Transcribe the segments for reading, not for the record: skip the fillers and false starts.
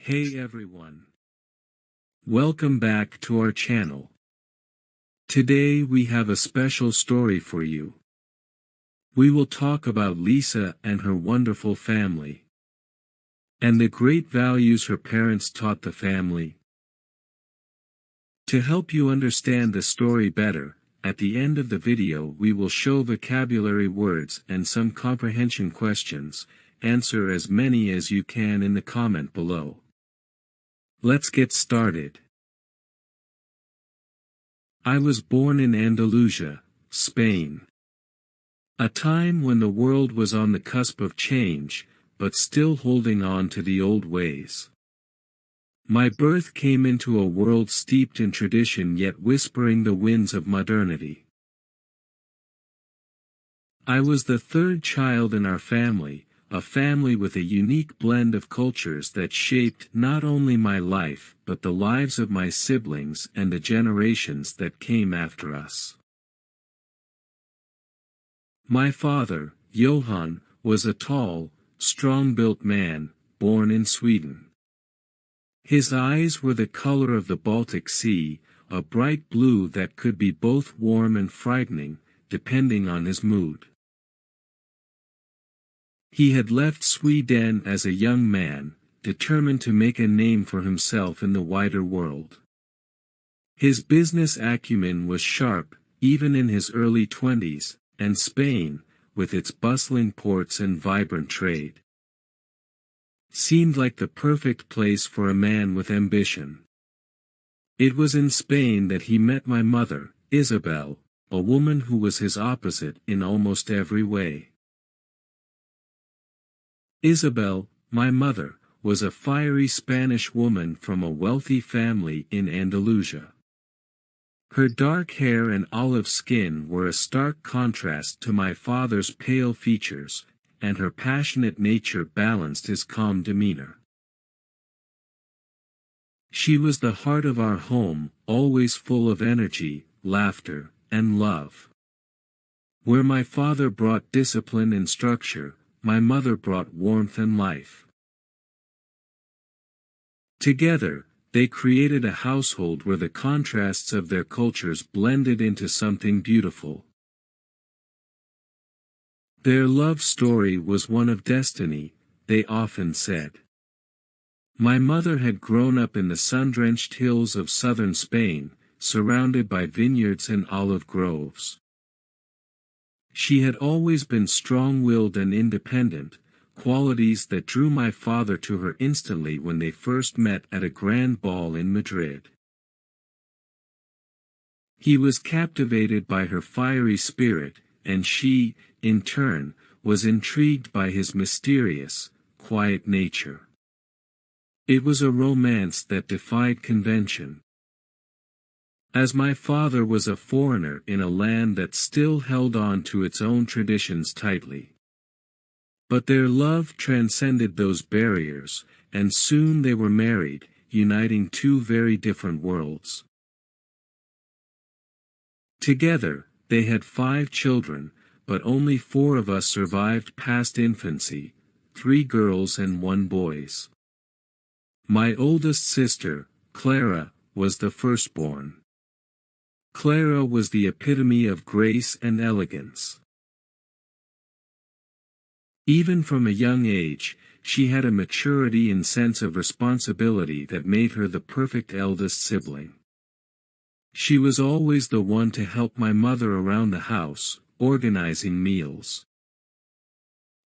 Hey everyone. Welcome back to our channel. Today we have a special story for you. We will talk about Lisa and her wonderful family, and the great values her parents taught the family. To help you understand the story better, at the end of the video we will show vocabulary words and some comprehension questions. Answer as many as you can in the comment below. Let's get started. I was born in Andalusia, Spain. A time when the world was on the cusp of change, but still holding on to the old ways. My birth came into a world steeped in tradition yet whispering the winds of modernity. I was the third child in our family, a family with a unique blend of cultures that shaped not only my life but the lives of my siblings and the generations that came after us. My father, Johann, was a tall, strong-built man, born in Sweden. His eyes were the color of the Baltic Sea, a bright blue that could be both warm and frightening, depending on his mood. He had left Sweden as a young man, determined to make a name for himself in the wider world. His business acumen was sharp, even in his early 20s, and Spain, with its bustling ports and vibrant trade, seemed like the perfect place for a man with ambition. It was in Spain that he met my mother, Isabel, a woman who was his opposite in almost every way. Isabel, my mother, was a fiery Spanish woman from a wealthy family in Andalusia. Her dark hair and olive skin were a stark contrast to my father's pale features, and her passionate nature balanced his calm demeanor. She was the heart of our home, always full of energy, laughter, and love. Where my father brought discipline and structure, my mother brought warmth and life. Together, they created a household where the contrasts of their cultures blended into something beautiful. Their love story was one of destiny, they often said. My mother had grown up in the sun-drenched hills of southern Spain, surrounded by vineyards and olive groves. She had always been strong-willed and independent, qualities that drew my father to her instantly when they first met at a grand ball in Madrid. He was captivated by her fiery spirit, and she, in turn, was intrigued by his mysterious, quiet nature. It was a romance that defied convention. As my father was a foreigner in a land that still held on to its own traditions tightly. But their love transcended those barriers, and soon they were married, uniting two very different worlds. Together, they had 5 children, but only 4 of us survived past infancy, 3 girls and 1 boy. My oldest sister, Clara, was the firstborn. Clara was the epitome of grace and elegance. Even from a young age, she had a maturity and sense of responsibility that made her the perfect eldest sibling. She was always the one to help my mother around the house, organizing meals,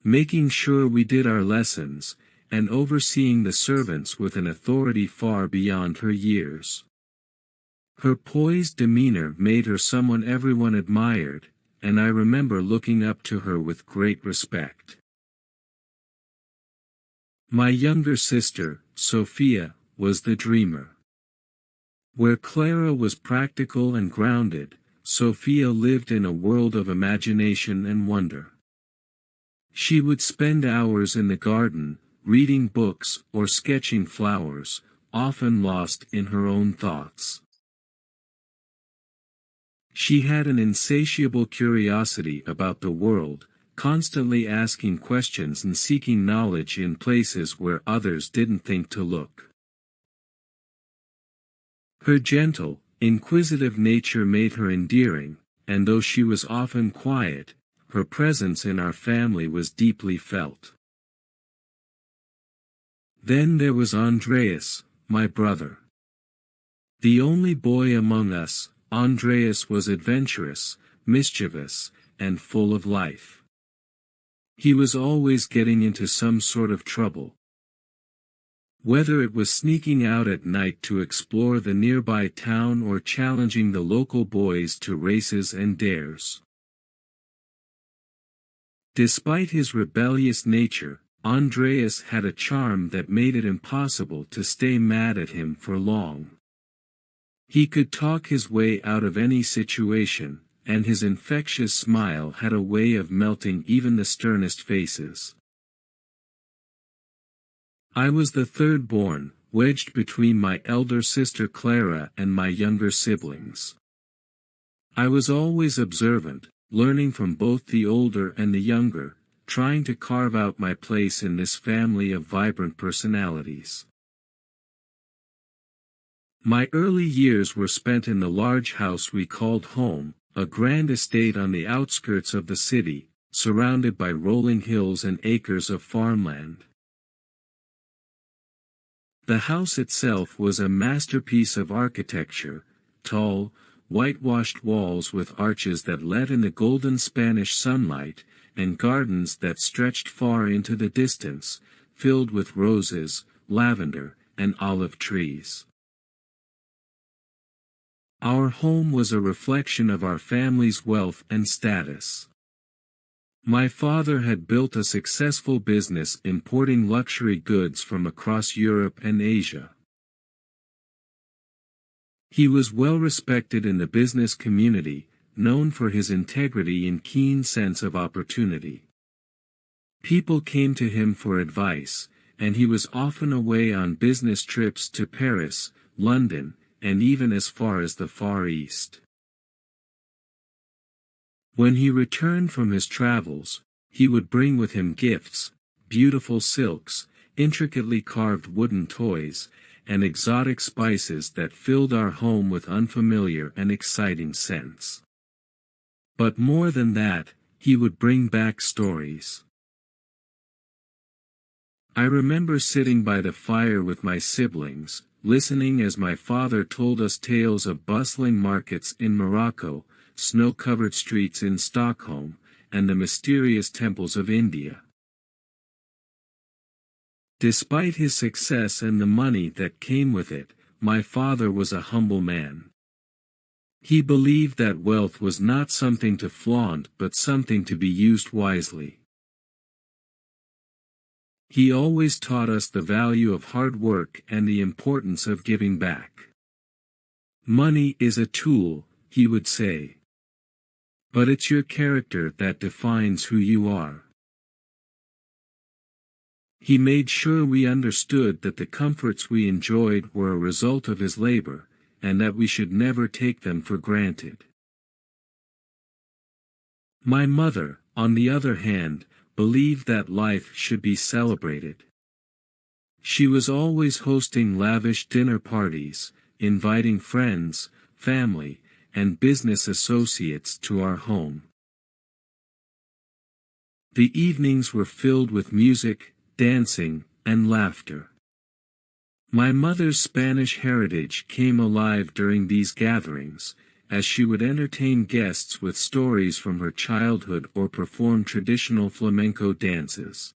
making sure we did our lessons, and overseeing the servants with an authority far beyond her years. Her poised demeanor made her someone everyone admired, and I remember looking up to her with great respect. My younger sister, Sophia, was the dreamer. Where Clara was practical and grounded, Sophia lived in a world of imagination and wonder. She would spend hours in the garden, reading books or sketching flowers, often lost in her own thoughts. She had an insatiable curiosity about the world, constantly asking questions and seeking knowledge in places where others didn't think to look. Her gentle, inquisitive nature made her endearing, and though she was often quiet, her presence in our family was deeply felt. Then there was Andreas, my brother. The only boy among us, Andreas was adventurous, mischievous, and full of life. He was always getting into some sort of trouble. Whether it was sneaking out at night to explore the nearby town or challenging the local boys to races and dares. Despite his rebellious nature, Andreas had a charm that made it impossible to stay mad at him for long. He could talk his way out of any situation, and his infectious smile had a way of melting even the sternest faces. I was the third born, wedged between my elder sister Clara and my younger siblings. I was always observant, learning from both the older and the younger, trying to carve out my place in this family of vibrant personalities. My early years were spent in the large house we called home, a grand estate on the outskirts of the city, surrounded by rolling hills and acres of farmland. The house itself was a masterpiece of architecture, tall, whitewashed walls with arches that let in the golden Spanish sunlight, and gardens that stretched far into the distance, filled with roses, lavender, and olive trees. Our home was a reflection of our family's wealth and status. My father had built a successful business importing luxury goods from across Europe and Asia. He was well respected in the business community, known for his integrity and keen sense of opportunity. People came to him for advice, and he was often away on business trips to Paris, London, and even as far as the Far East. When he returned from his travels, he would bring with him gifts, beautiful silks, intricately carved wooden toys, and exotic spices that filled our home with unfamiliar and exciting scents. But more than that, he would bring back stories. I remember sitting by the fire with my siblings, listening as my father told us tales of bustling markets in Morocco, snow-covered streets in Stockholm, and the mysterious temples of India. Despite his success and the money that came with it, my father was a humble man. He believed that wealth was not something to flaunt but something to be used wisely. He always taught us the value of hard work and the importance of giving back. Money is a tool, he would say. But it's your character that defines who you are. He made sure we understood that the comforts we enjoyed were a result of his labor, and that we should never take them for granted. My mother, on the other hand, believed that life should be celebrated. She was always hosting lavish dinner parties, inviting friends, family, and business associates to our home. The evenings were filled with music, dancing, and laughter. My mother's Spanish heritage came alive during these gatherings, as she would entertain guests with stories from her childhood or perform traditional flamenco dances.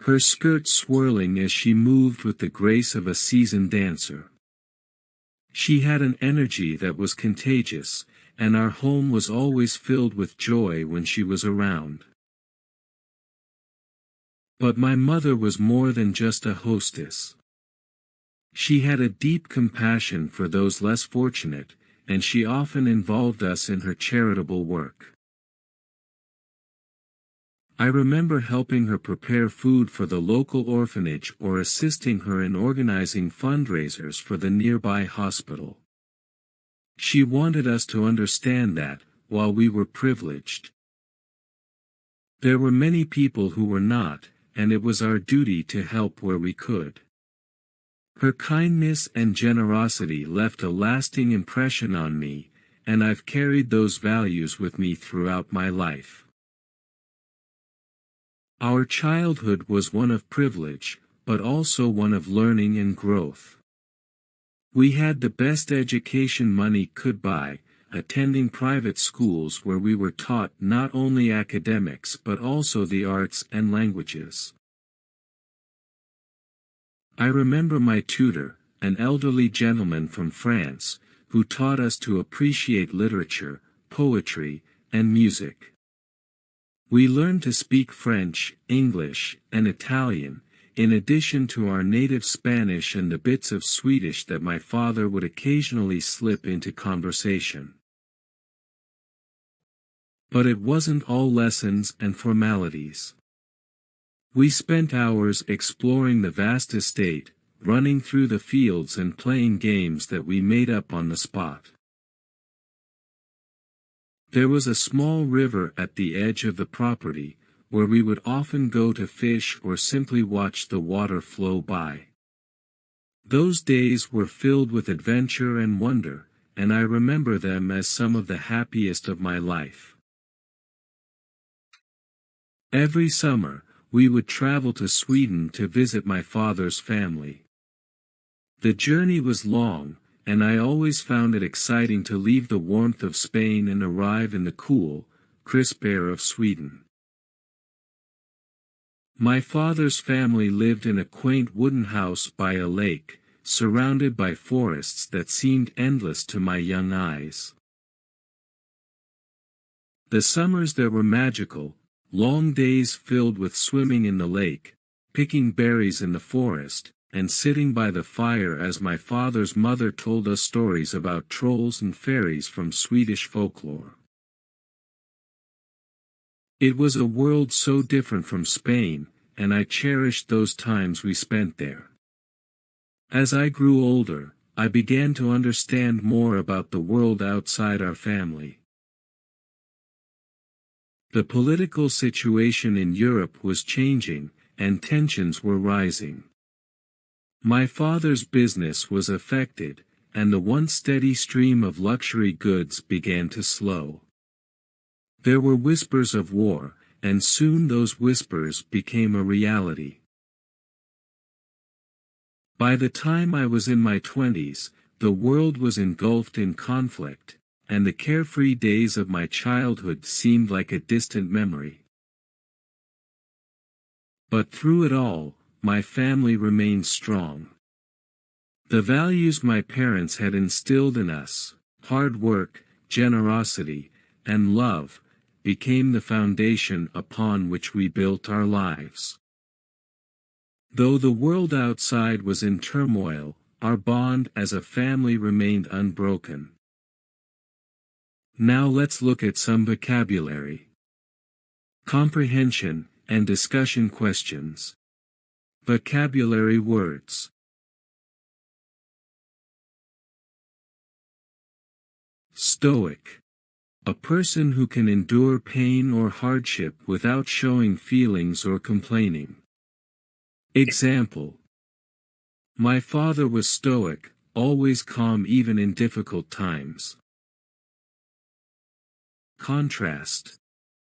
Her skirt swirling as she moved with the grace of a seasoned dancer. She had an energy that was contagious, and our home was always filled with joy when she was around. But my mother was more than just a hostess. She had a deep compassion for those less fortunate, and she often involved us in her charitable work. I remember helping her prepare food for the local orphanage or assisting her in organizing fundraisers for the nearby hospital. She wanted us to understand that, while we were privileged, There were many people who were not, and it was our duty to help where we could. Her kindness and generosity left a lasting impression on me, and I've carried those values with me throughout my life. Our childhood was one of privilege, but also one of learning and growth. We had the best education money could buy, attending private schools where we were taught not only academics but also the arts and languages. I remember my tutor, an elderly gentleman from France, who taught us to appreciate literature, poetry, and music. We learned to speak French, English, and Italian, in addition to our native Spanish and the bits of Swedish that my father would occasionally slip into conversation. But it wasn't all lessons and formalities. We spent hours exploring the vast estate, running through the fields and playing games that we made up on the spot. There was a small river at the edge of the property, where we would often go to fish or simply watch the water flow by. Those days were filled with adventure and wonder, and I remember them as some of the happiest of my life. Every summer, we would travel to Sweden to visit my father's family. The journey was long, and I always found it exciting to leave the warmth of Spain and arrive in the cool, crisp air of Sweden. My father's family lived in a quaint wooden house by a lake, surrounded by forests that seemed endless to my young eyes. The summers there were magical, long days filled with swimming in the lake, picking berries in the forest, and sitting by the fire as my father's mother told us stories about trolls and fairies from Swedish folklore. It was a world so different from Spain, and I cherished those times we spent there. As I grew older, I began to understand more about the world outside our family. The political situation in Europe was changing, and tensions were rising. My father's business was affected, and the once steady stream of luxury goods began to slow. There were whispers of war, and soon those whispers became a reality. By the time I was in my 20s, the world was engulfed in conflict, and the carefree days of my childhood seemed like a distant memory. But through it all, my family remained strong. The values my parents had instilled in us, hard work, generosity, and love, became the foundation upon which we built our lives. Though the world outside was in turmoil, our bond as a family remained unbroken. Now let's look at some vocabulary. Comprehension and discussion questions. Vocabulary words. Stoic. A person who can endure pain or hardship without showing feelings or complaining. Example. My father was stoic, always calm even in difficult times. Contrast.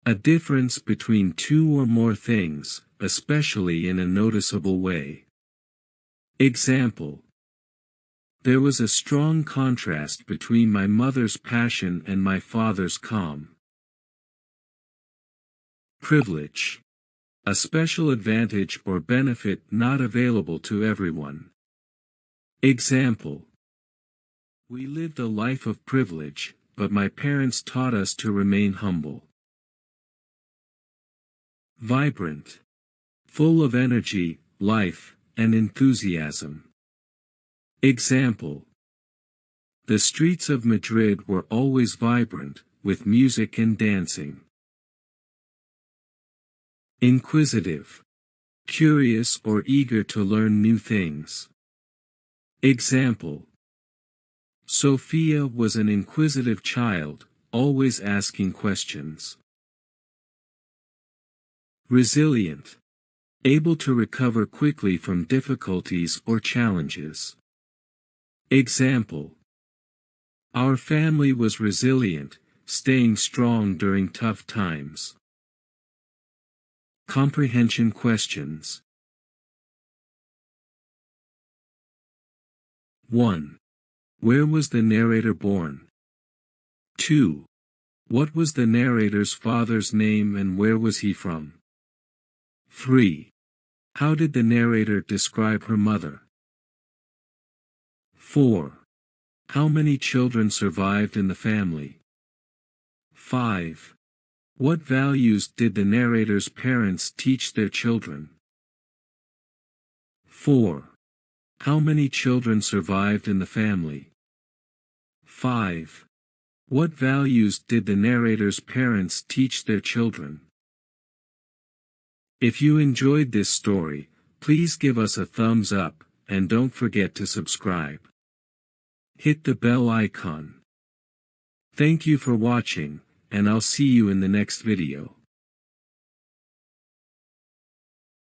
A difference between two or more things, especially in a noticeable way. Example. There was a strong contrast between my mother's passion and my father's calm. Privilege. A special advantage or benefit not available to everyone. Example. We lived a life of privilege, but my parents taught us to remain humble. Vibrant. Full of energy, life, and enthusiasm. Example. The streets of Madrid were always vibrant, with music and dancing. Inquisitive. Curious or eager to learn new things. Example. Sophia was an inquisitive child, always asking questions. Resilient. Able to recover quickly from difficulties or challenges. Example. Our family was resilient, staying strong during tough times. Comprehension questions. 1. Where was the narrator born? 2. What was the narrator's father's name and where was he from? 3. How did the narrator describe her mother? 4. How many children survived in the family? 5. What values did the narrator's parents teach their children? 4. How many children survived in the family? 5. What values did the narrator's parents teach their children? If you enjoyed this story, please give us a thumbs up, and don't forget to subscribe. Hit the bell icon. Thank you for watching, and I'll see you in the next video.